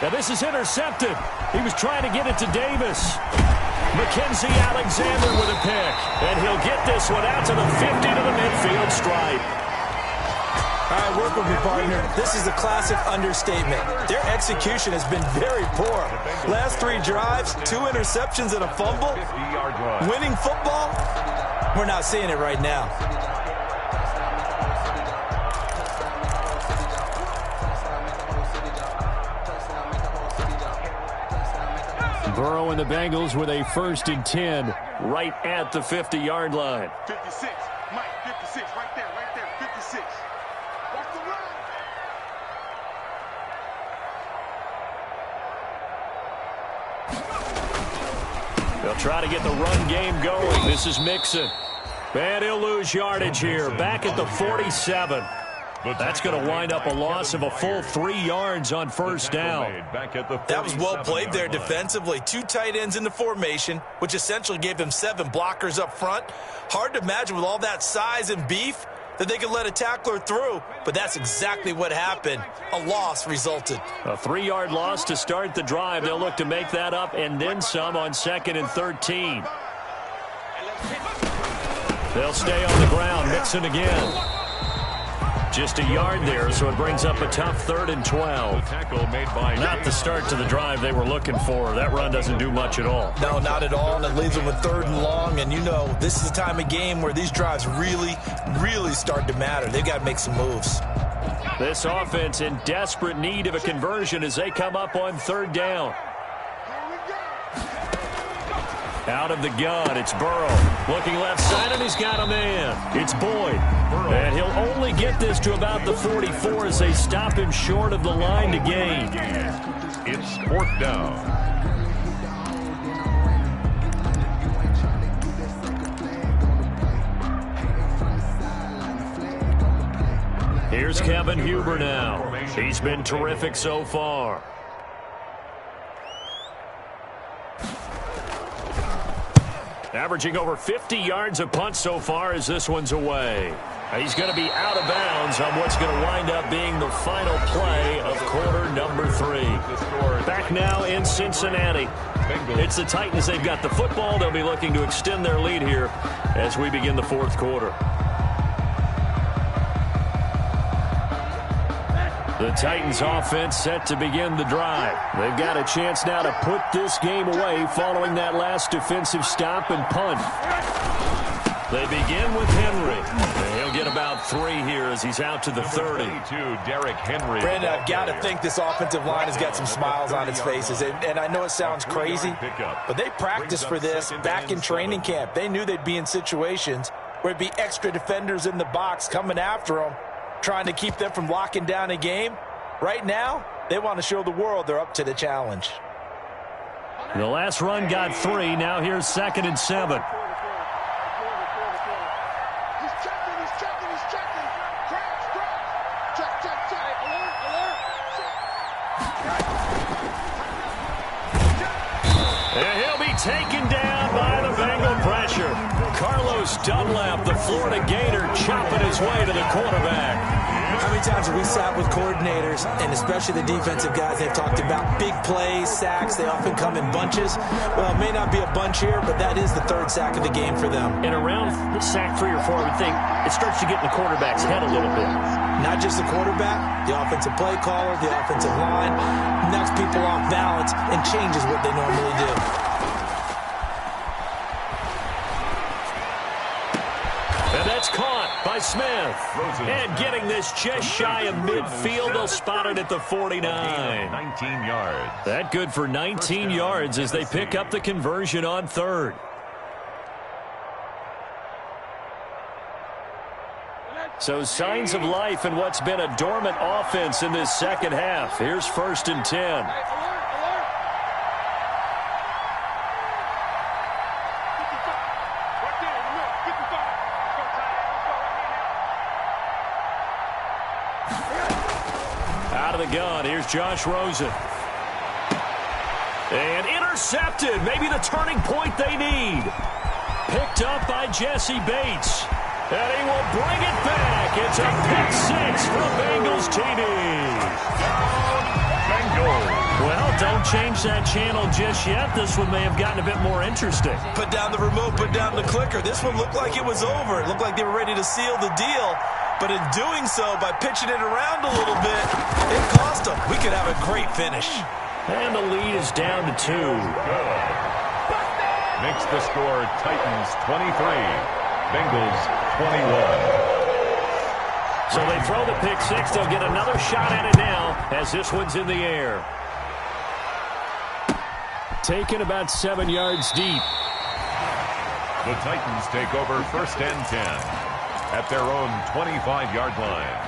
[SPEAKER 2] Now this is intercepted. He was trying to get it to Davis. Mackenzie Alexander with a pick. And he'll get this one out to the 50 to the midfield stripe.
[SPEAKER 5] All right, work with me, partner. This is a classic understatement. Their execution has been very poor. Last 3 drives, 2 interceptions and a fumble. Winning football? We're not seeing it right now.
[SPEAKER 2] Burrow and the Bengals with a 1st and 10 right at the 50-yard line.
[SPEAKER 6] 56, Mike, 56, right there, 56. Watch the run.
[SPEAKER 2] They'll try to get the run game going. This is Mixon. And he'll lose yardage here. Back at the 47. That's going to wind up a loss of a full 3 yards on first down.
[SPEAKER 4] That was well played there defensively. 2 tight ends in the formation, which essentially gave them 7 blockers up front. Hard to imagine with all that size and beef that they could let a tackler through, but that's exactly what happened. A loss resulted.
[SPEAKER 2] A 3-yard loss to start the drive. They'll look to make that up and then some on 2nd and 13. They'll stay on the ground. Mixon again. Just a yard there, so it brings up a tough 3rd and 12. Not the start to the drive they were looking for. That run doesn't do much at all.
[SPEAKER 4] No, not at all, and it leaves them with 3rd and long. And you know, this is a time of game where these drives really, really start to matter. They've got to make some moves.
[SPEAKER 2] This offense in desperate need of a conversion as they come up on 3rd down. Out of the gun, it's Burrow. Looking left side, and he's got a man. It's Boyd. And he'll only get this to about the 44 as they stop him short of the line to gain.
[SPEAKER 3] It's 4th down.
[SPEAKER 2] Here's Kevin Huber now. He's been terrific so far. Averaging over 50 yards a punt so far as this one's away. He's going to be out of bounds on what's going to wind up being the final play of quarter number 3. Back now in Cincinnati. It's the Titans. They've got the football. They'll be looking to extend their lead here as we begin the 4th quarter. The Titans offense set to begin the drive. They've got a chance now to put this game away following that last defensive stop and punt. They begin with Henry. And he'll get about 3 here as he's out to the 30.
[SPEAKER 3] Derrick Henry.
[SPEAKER 4] Brandon, I've got to think this offensive line has got some smiles on its faces. And I know it sounds crazy, but they practiced for this back in training camp. They knew they'd be in situations where it'd be extra defenders in the box coming after them, trying to keep them from locking down a game. Right now, they want to show the world they're up to the challenge.
[SPEAKER 2] The last run got 3. Now here's 2nd and 7. And he'll be taken down by the Bengal pressure. Carlos Dunlap, the Florida Gator, chopping his way to the quarterback.
[SPEAKER 5] How many times have we sat with coordinators, and especially the defensive guys, they've talked about big plays, sacks. They often come in bunches. Well, it may not be a bunch here, but that is the 3rd sack of the game for them.
[SPEAKER 2] And around sack 3 or 4, I would think it starts to get in the quarterback's head a little bit.
[SPEAKER 5] Not just the quarterback, the offensive play caller, the offensive line, knocks people off balance and changes what they normally do.
[SPEAKER 2] And that's caught by Smith. And getting this just shy of midfield. They'll spot it at the 49.
[SPEAKER 3] 19 yards.
[SPEAKER 2] That good for 19 yards as they pick up the conversion on 3rd. So signs of life in what's been a dormant offense in this 2nd half. Here's 1st and 10. Out of the gun, here's Josh Rosen. And intercepted, maybe the turning point they need. Picked up by Jesse Bates. And he will bring it back. It's a pick-6 for Bengals TD.
[SPEAKER 3] Bengals.
[SPEAKER 2] Well, don't change that channel just yet. This one may have gotten a bit more interesting.
[SPEAKER 4] Put down the remote, put down the clicker. This one looked like it was over. It looked like they were ready to seal the deal. But in doing so, by pitching it around a little bit, it cost them. We could have a great finish.
[SPEAKER 2] And the lead is down to 2.
[SPEAKER 3] Makes the score Titans 23, Bengals 21.
[SPEAKER 2] So they throw the pick-6. They'll get another shot at it now as this one's in the air. Taken about 7 yards deep.
[SPEAKER 3] The Titans take over 1st and 10 at their own 25-yard line.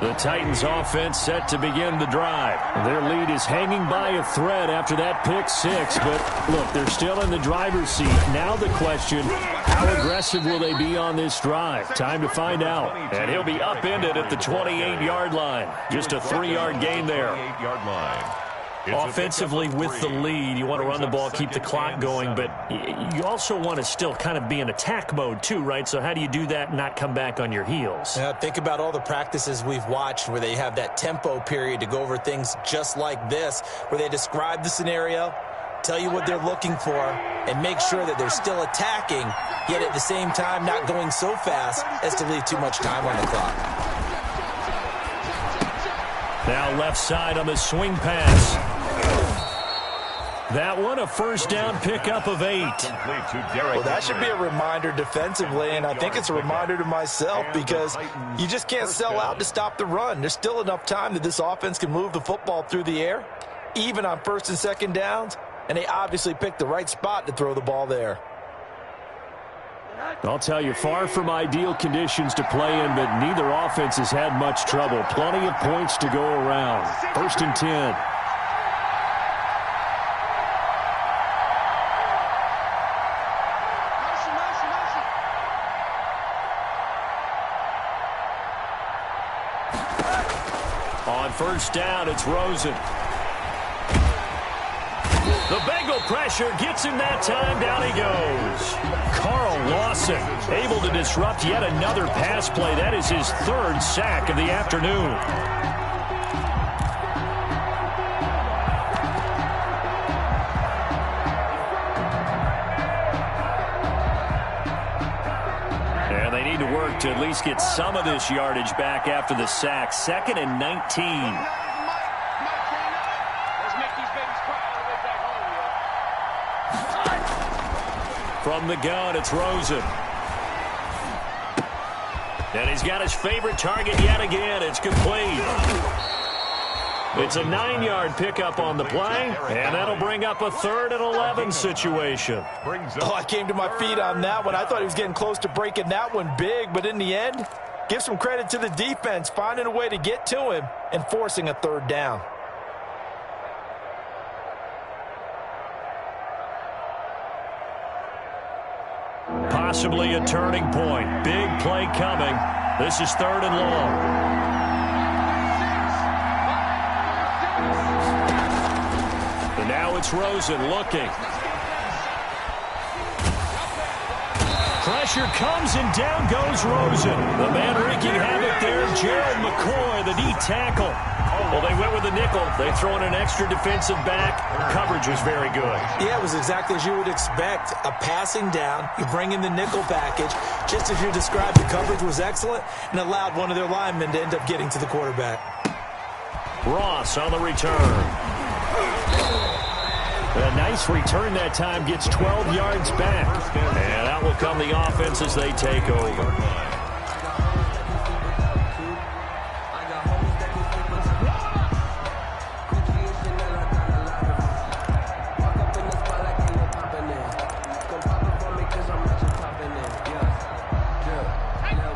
[SPEAKER 2] The Titans offense set to begin the drive. Their lead is hanging by a thread after that pick six, but look, they're still in the driver's seat. Now the question, how aggressive will they be on this drive? Time to find out. And he'll be upended at the 28-yard line. Just a 3-yard gain there. Offensively, with the lead, you want to run the ball, keep the clock going, but you also want to still kind of be in attack mode too, right? So how do you do that and not come back on your heels?
[SPEAKER 5] Yeah, think about all the practices we've watched where they have that tempo period to go over things just like this, where they describe the scenario, tell you what they're looking for, and make sure that they're still attacking, yet at the same time not going so fast as to leave too much time on the clock.
[SPEAKER 2] Now left side on the swing pass. That one, a first down pickup of 8.
[SPEAKER 4] Well, that should be a reminder defensively, and I think it's a reminder to myself because you just can't sell out to stop the run. There's still enough time that this offense can move the football through the air, even on first and second downs, and they obviously picked the right spot to throw the ball there.
[SPEAKER 2] I'll tell you, far from ideal conditions to play in, but neither offense has had much trouble. Plenty of points to go around. First and 10. On first down, it's Rosen. The Bengal pressure gets him that time. Down he goes. Carl Lawson able to disrupt yet another pass play. That is his 3rd sack of the afternoon. And they need to work to at least get some of this yardage back after the sack. 2nd and 19. From the gun, it's Rosen. And he's got his favorite target yet again. It's complete. It's a 9-yard pickup on the play, and that'll bring up a 3rd and 11 situation.
[SPEAKER 4] Oh, I came to my feet on that one. I thought he was getting close to breaking that one big, but in the end, give some credit to the defense, finding a way to get to him and forcing a 3rd down.
[SPEAKER 2] Possibly a turning point. Big play coming. This is 3rd and long. And now it's Rosen looking. Pressure comes and down goes Rosen. The man wreaking havoc there, Gerald McCoy, the D tackle. Well, they went with the nickel. They throw in an extra defensive back. Coverage was very good.
[SPEAKER 5] Yeah, it was exactly as you would expect. A passing down, you bring in the nickel package. Just as you described, the coverage was excellent and allowed one of their linemen to end up getting to the quarterback.
[SPEAKER 2] Ross on the return. A nice return that time, gets 12 yards back. And out will come the offense as they take over.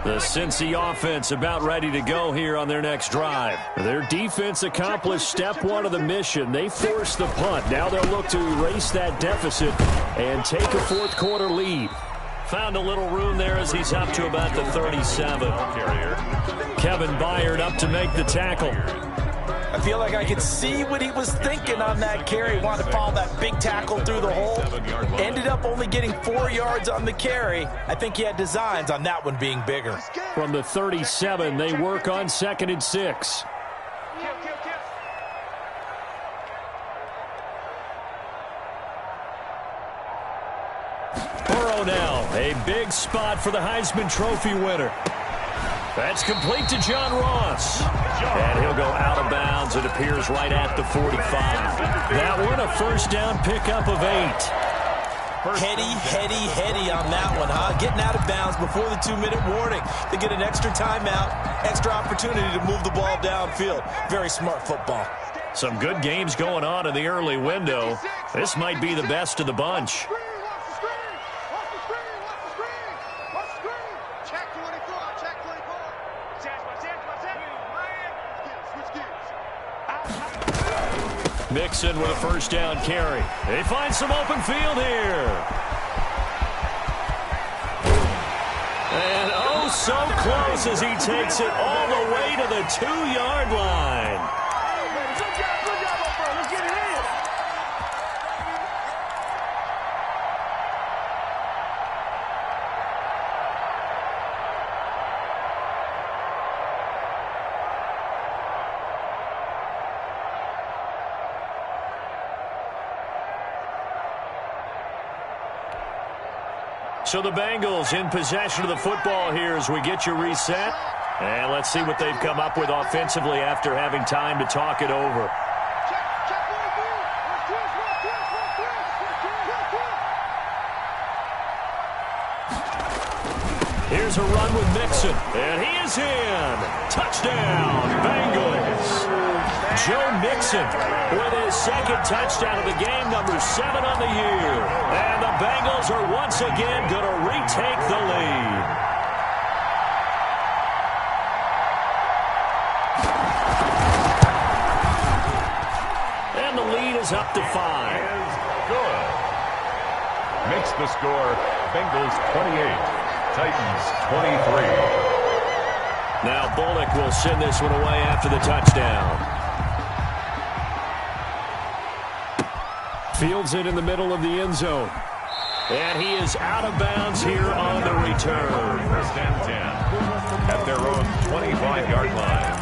[SPEAKER 2] The Cincy offense about ready to go here on their next drive. Their defense accomplished step 1 of the mission. They forced the punt. Now they'll look to erase that deficit and take a 4th quarter lead. Found a little room there as he's up to about the 37. Kevin Byard up to make the tackle.
[SPEAKER 4] I feel like I could see what he was thinking on that carry. Wanted to follow that big tackle through the hole. Ended up only getting 4 yards on the carry. I think he had designs on that one being bigger.
[SPEAKER 2] From the 37, they work on 2nd and 6. Burrow now, a big spot for the Heisman Trophy winner. That's complete to John Ross. And he'll go out of bounds. It appears right at the 45. That one, a first down pickup of 8.
[SPEAKER 5] Heady on that one, huh? Getting out of bounds before the 2-minute warning. They get an extra timeout, extra opportunity to move the ball downfield. Very smart football.
[SPEAKER 2] Some good games going on in the early window. This might be the best of the bunch. Mixon with a first down carry. They find some open field here. And oh, so close as he takes it all the way to the 2-yard line. So the Bengals in possession of the football here as we get you reset. And let's see what they've come up with offensively after having time to talk it over. Here's a run with Mixon, and he is in. Touchdown, Bengals. Joe Mixon with his second touchdown of the game, number 7 on the year. And the Bengals are once again going to retake the lead. And the lead is up to 5.
[SPEAKER 3] Good. Makes the score Bengals 28. Titans 23.
[SPEAKER 2] Now Bullock will send this one away after the touchdown. Fields it in the middle of the end zone. And he is out of bounds here on the return.
[SPEAKER 3] First and 10 at their own 25-yard line.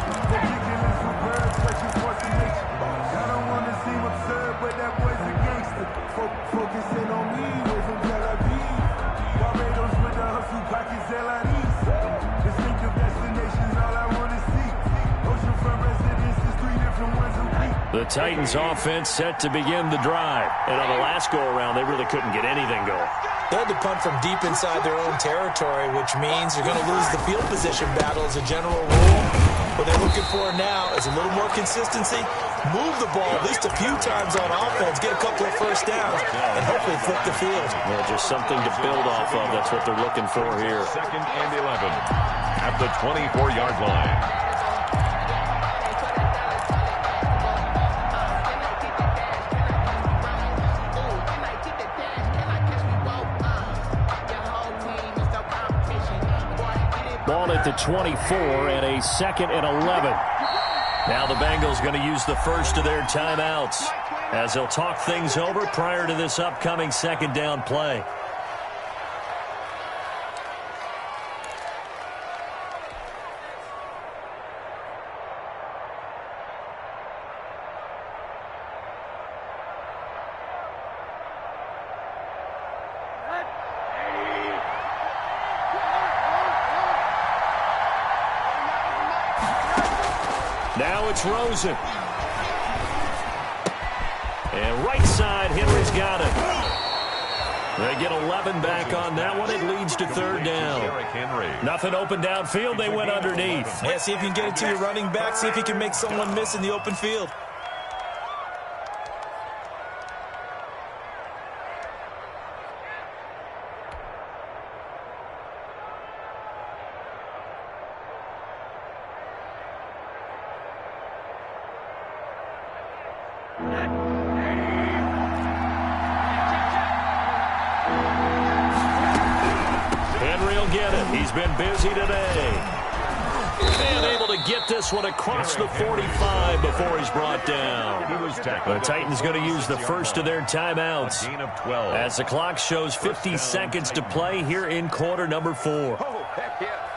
[SPEAKER 2] The Titans offense set to begin the drive. And on the last go-around, they really couldn't get anything going.
[SPEAKER 5] They had to punt from deep inside their own territory, which means you're going to lose the field position battle as a general rule. What they're looking for now is a little more consistency, move the ball at least a few times on offense, get a couple of first downs, and hopefully flip the field.
[SPEAKER 2] Well, just something to build off of. That's what they're looking for here.
[SPEAKER 3] Second and 11 at the 24-yard line.
[SPEAKER 2] Ball at the 24 and a 2nd and 11. Now the Bengals going to use the first of their timeouts as they'll talk things over prior to this upcoming second down play. Now it's Rosen. And right side, Henry's got it. They get 11 back on that one. It leads to third down. Nothing open downfield. They went underneath.
[SPEAKER 5] Yeah, see if you can get it to your running back. See if you can make someone miss in the open field.
[SPEAKER 2] Henry will get it. He's been busy today. And able to get this one across the 45 before he's brought down. The Titans going to use the first of their timeouts as the clock shows 50 seconds to play here in quarter number 4.
[SPEAKER 6] Oh, heck yeah.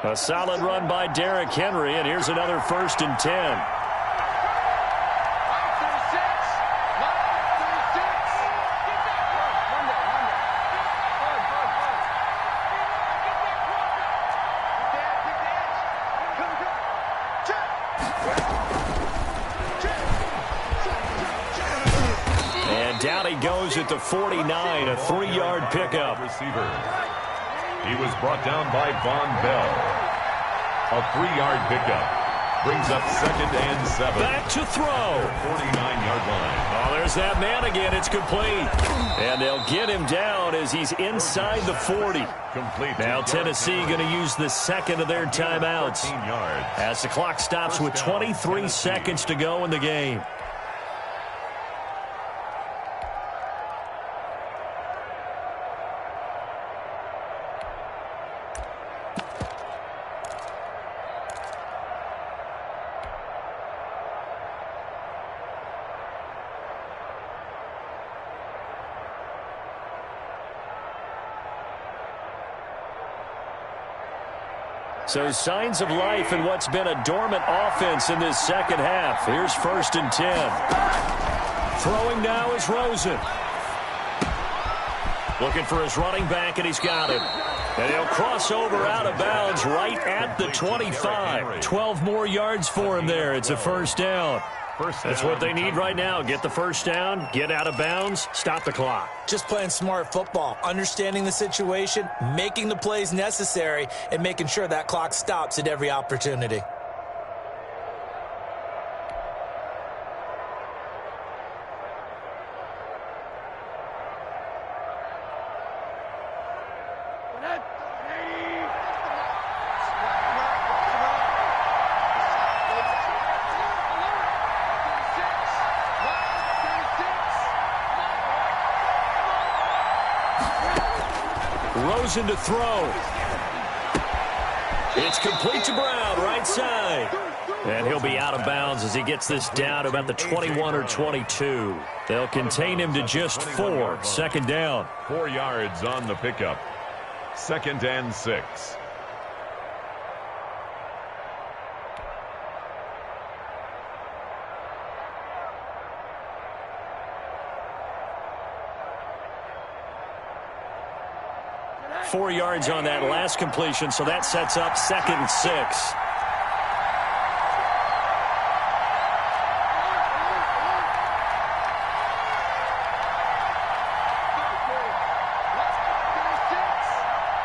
[SPEAKER 2] A solid run by Derrick Henry, and here's another 1st and 10. And down he goes at the 49, a 3-yard pickup.
[SPEAKER 3] Receiver. He was brought down by Von Bell. A 3-yard pickup. Brings up 2nd and 7.
[SPEAKER 2] Back to throw.
[SPEAKER 3] 49-yard line.
[SPEAKER 2] Oh, there's that man again. It's complete. And they'll get him down as he's inside the 40.
[SPEAKER 3] Complete.
[SPEAKER 2] Now Tennessee going to use the second of their timeouts
[SPEAKER 3] 13 yards.
[SPEAKER 2] as the clock stops with 23 seconds to go in the game. So signs of life in what's been a dormant offense in this second half. Here's 1st and 10. Throwing now is Rosen. Looking for his running back, and he's got him. And he'll cross over out of bounds right at the 25. 12 more yards for him there. It's a 1st down. That's what they need right now. Get the 1st down, get out of bounds, stop the clock.
[SPEAKER 5] Just playing smart football, understanding the situation, making the plays necessary, and making sure that clock stops at every opportunity.
[SPEAKER 2] Rosen to throw. It's complete to Brown, right side. And he'll be out of bounds as he gets this down to about the 21 or 22. They'll contain him to just 4. 2nd down.
[SPEAKER 3] 4 yards on the pickup. 2nd and 6.
[SPEAKER 2] Four yards on that last completion, so that sets up 2nd and 6.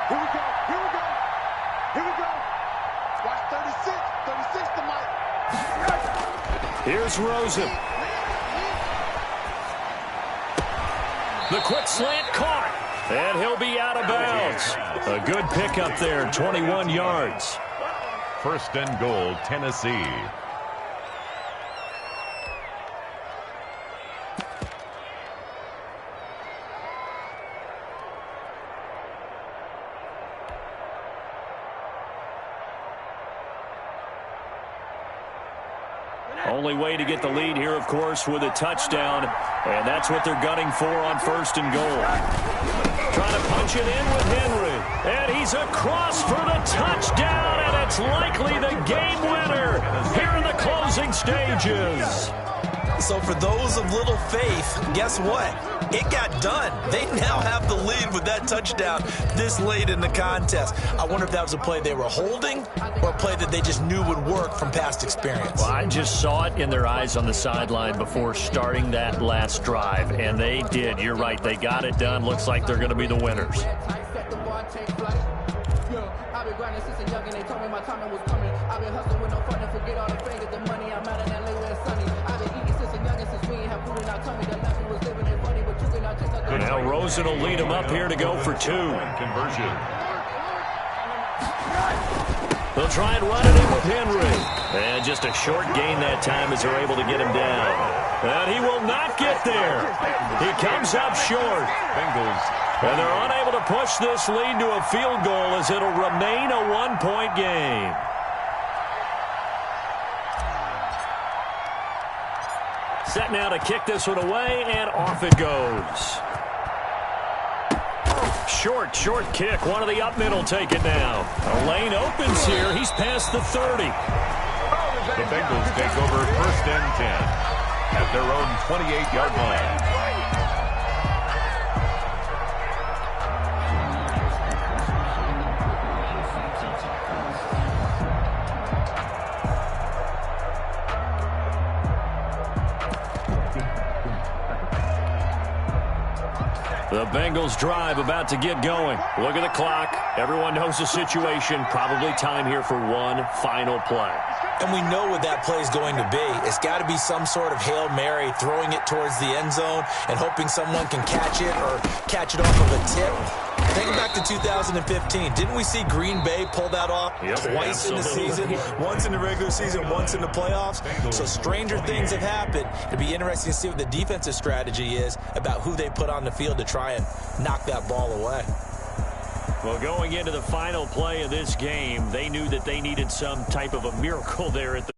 [SPEAKER 6] Here we go. Here we go. Watch 36. 36 to Mike.
[SPEAKER 2] Here's Rosen. The quick slant caught. And he'll be out of bounds. A good pickup there, 21 yards.
[SPEAKER 3] 1st and goal, Tennessee.
[SPEAKER 2] Only way to get the lead here, of course, with a touchdown. And that's what they're gunning for on 1st and goal. Trying to punch it in with Henry. And he's across for the touchdown. And it's likely the game winner here in the closing stages.
[SPEAKER 5] So for those of little faith, guess what? It got done. They now have the lead with that touchdown this late in the contest. I wonder if that was a play they were holding or a play that they just knew would work from past experience.
[SPEAKER 2] Well, I just saw it in their eyes on the sideline before starting that last drive, and they did. You're right. They got it done. Looks like they're going to be the winners.
[SPEAKER 7] I've been grinding since a young and they told me my timing was coming. I've been hustling with no fun and forget all the fingers, the money. I'm out in LA where it's sunny. I've been eating since a young and since we ain't have food in our tummy. The nothing was living in funny, but you cannot take a
[SPEAKER 2] Now Rosen will lead him up here to go for 2.
[SPEAKER 3] Conversion.
[SPEAKER 2] They'll try and run it in with Henry. And just a short gain that time as they're able to get him down. And he will not get there. He comes up short.
[SPEAKER 3] Bengals.
[SPEAKER 2] And they're unable to push this lead to a field goal as it'll remain a 1-point game. Set now to kick this one away, and off it goes. Short kick. One of the up mid will take it now. A lane opens here. He's past the 30.
[SPEAKER 3] The Bengals take over 1st and 10 at their own 28-yard line.
[SPEAKER 2] The Bengals drive about to get going. Look at the clock. Everyone knows the situation. Probably time here for one final play.
[SPEAKER 5] And we know what that play is going to be. It's got to be some sort of Hail Mary, throwing it towards the end zone and hoping someone can catch it or catch it off of a tip. Think back to 2015. Didn't we see Green Bay pull that off twice in the season? Once in the regular season, once in the playoffs. So stranger things have happened. It'll be interesting to see what the defensive strategy is about who they put on the field to try and knock that ball away.
[SPEAKER 2] Well, going into the final play of this game, they knew that they needed some type of a miracle there at the